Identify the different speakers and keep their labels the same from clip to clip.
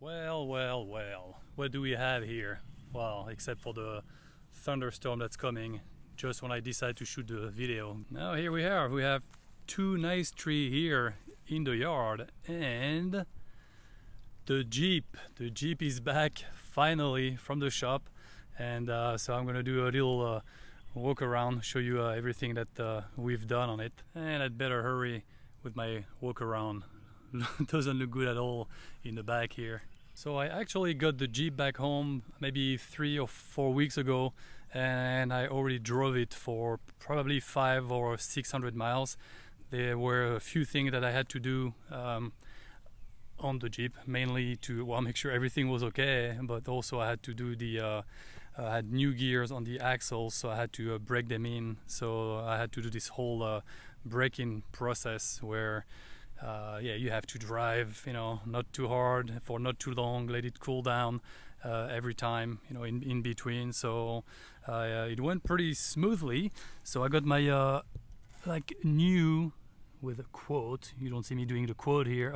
Speaker 1: Well, what do we have here? Well, except for the thunderstorm that's coming just when I decide to shoot the video. Now here we have two nice trees here in the yard, and the Jeep is back finally from the shop, and so I'm gonna do a little walk around, show you everything that we've done on it, and I'd better hurry with my walk around. Doesn't look good at all in the back here. So I actually got the Jeep back home maybe 3 or 4 weeks ago, and I already drove it for probably 500 or 600 miles. There were a few things that I had to do on the Jeep, mainly to make sure everything was okay, but also I had to do I had new gears on the axles, so I had to break them in. So I had to do this whole braking process where you have to drive, not too hard for not too long, let it cool down every time, in between. So it went pretty smoothly. So I got my new, with a quote, you don't see me doing the quote here,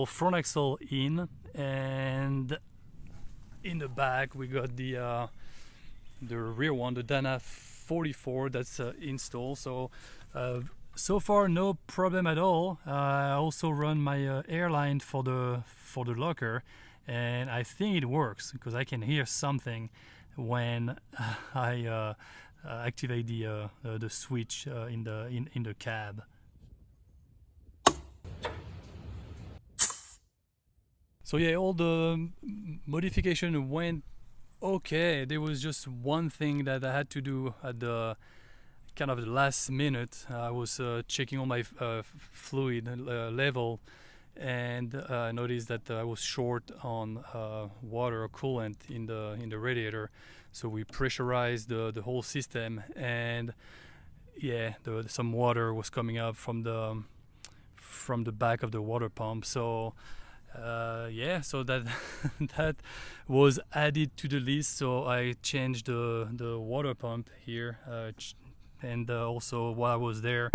Speaker 1: front axle in, and in the back we got the rear one, the Dana 44, that's installed. So far no problem at all. I also run my airline for the locker, and I think it works because I can hear something when I activate the switch in the cab. So yeah, all the modification went okay. There was just one thing that I had to do at the kind of the last minute. I was checking on my fluid level, and I noticed that I was short on water or coolant in the radiator. So we pressurized the whole system, and yeah, some water was coming up from the back of the water pump. So so that that was added to the list. So I changed the water pump here, and also while I was there,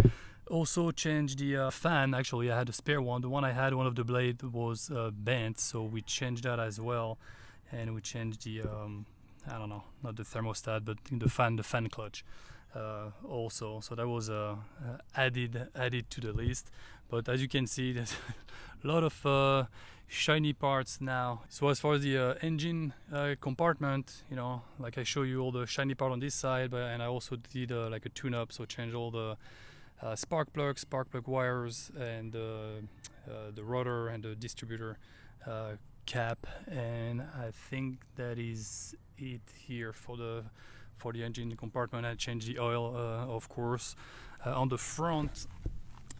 Speaker 1: also changed the fan. Actually, I had a spare one. The one I had, one of the blade was bent, so we changed that as well, and we changed the I don't know, not the thermostat, but the fan clutch also. So that was added to the list. But as you can see, there's a lot of shiny parts now. So as far as the engine compartment, like I show you all the shiny part on this side, and I also did like a tune-up, so changed all the spark plug wires, and the rotor and the distributor cap, and I think that is it here for the engine compartment. I changed the oil, of course, on the front.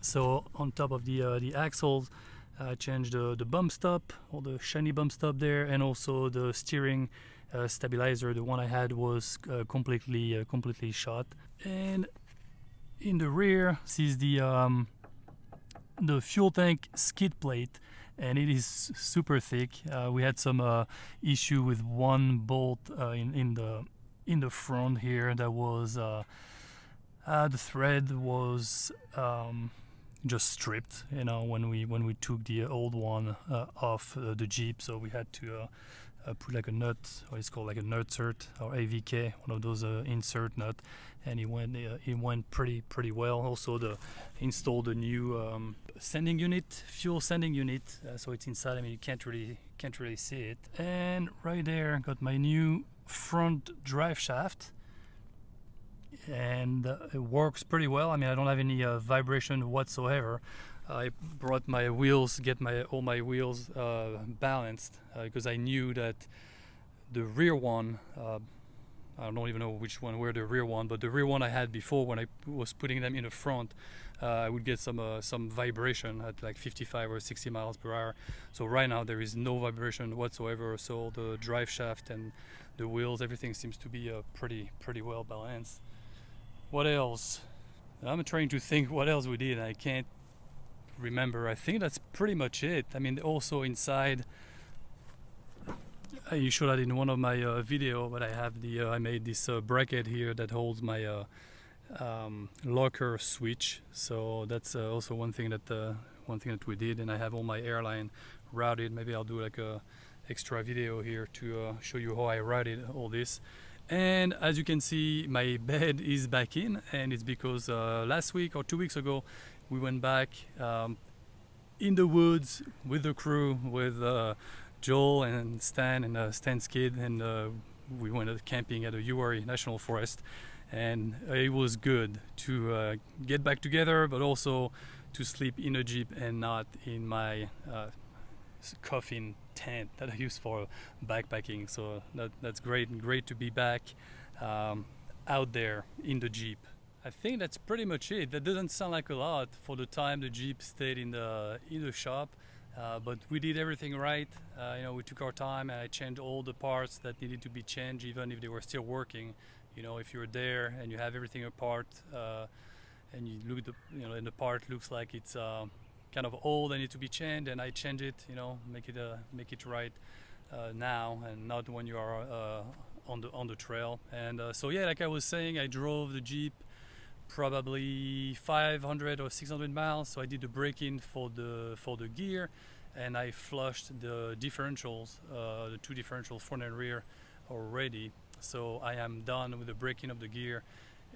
Speaker 1: So on top of the axles, I changed the bump stop, all the shiny bump stop there, and also the steering stabilizer. The one I had was completely shot. And in the rear is the fuel tank skid plate, and it is super thick. We had some issue with one bolt in the front here. That was the thread was just stripped, when we took the old one off the Jeep. So we had to put like a nut, or it's called like a nutsert or AVK, one of those insert nut, and it went pretty well. Also installed a new sending unit, fuel sending unit, so it's inside. I mean, you can't really see it. And right there, got my new front drive shaft, and it works pretty well. I mean, I don't have any vibration whatsoever. I brought my wheels, all my wheels balanced, because I knew that the rear one, I don't even know where the rear one, but the rear one I had before, when I was putting them in the front, I would get some vibration at like 55 or 60 miles per hour. So right now there is no vibration whatsoever. So the drive shaft and the wheels, everything seems to be pretty well balanced. What else? I'm trying to think what else we did. I can't remember. I think that's pretty much it. I mean, also inside, you showed that in one of my video, but I have I made this bracket here that holds my locker switch. So that's also one thing that we did, and I have all my airline routed. Maybe I'll do like a extra video here to show you how I routed all this. And as you can see, my bed is back in, and it's because last week or 2 weeks ago we went back in the woods with the crew, with Joel and Stan and Stan's kid, and we went camping at the Uwharrie National Forest, and it was good to get back together, but also to sleep in a Jeep and not in my coffin tent that I use for backpacking. So that's great to be back out there in the Jeep. I think that's pretty much it. That doesn't sound like a lot for the time the Jeep stayed in the shop, but we did everything right. You know, we took our time, and I changed all the parts that needed to be changed, even if they were still working. You know, if you're there and you have everything apart, and you look at the, you know, and the part looks like it's kind of old and need to be changed, and I change it, you know, make it right now, and not when you are on the trail. And so yeah, like I was saying, I drove the Jeep probably 500 or 600 miles. So I did the break-in for the gear, and I flushed the differentials, the two differentials, front and rear, already. So I am done with the break-in of the gear.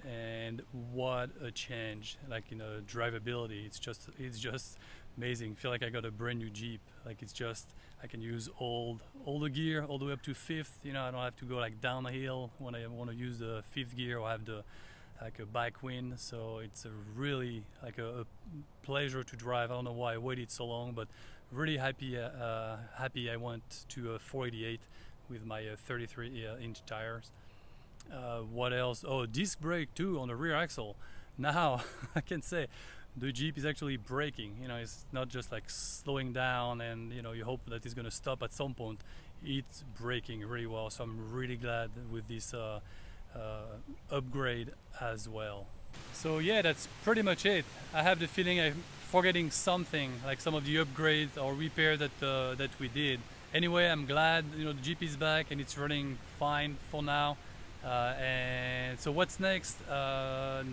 Speaker 1: And what a change, like, you know, drivability, it's just amazing. Feel like I got a brand new Jeep. Like, it's just, I can use all the gear all the way up to fifth. You know, I don't have to go like down the hill when I want to use the fifth gear, or have the like a bike wind. So it's a really like a pleasure to drive. I don't know why I waited so long, but really happy I went to 488 with my 33-inch tires. What else? Oh, disc brake too on the rear axle. Now I can say the Jeep is actually braking. You know, it's not just like slowing down and, you know, you hope that it's going to stop at some point. It's braking really well, so I'm really glad with this upgrade as well. So yeah, that's pretty much it. I have the feeling I'm forgetting something, like some of the upgrades or repair that we did. Anyway, I'm glad, you know, the Jeep is back and it's running fine for now. And so what's next?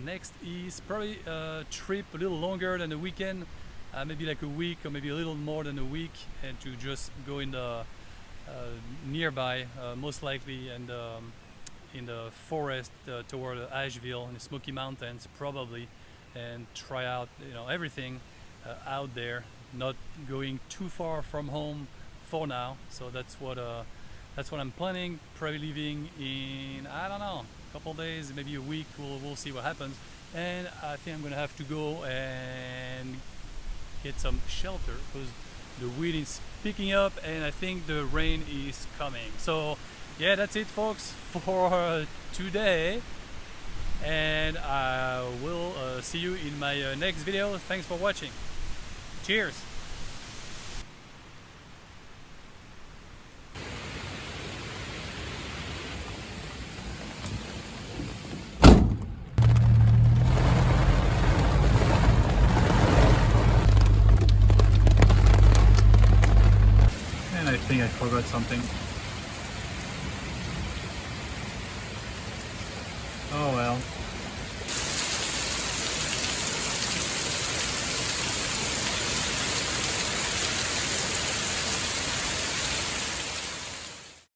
Speaker 1: Next is probably a trip a little longer than a weekend, maybe like a week or maybe a little more than a week, and to just go in the nearby, most likely, and in the forest toward Asheville in the Smoky Mountains probably, and try out, you know, everything out there, not going too far from home for now. So that's what I'm planning. Probably leaving in, I don't know, a couple days, maybe a week. We'll see what happens. And I think I'm gonna have to go and get some shelter because the wind is picking up and I think the rain is coming. So yeah, that's it, folks, for today, and I will see you in my next video. Thanks for watching. Cheers. And I think I forgot something.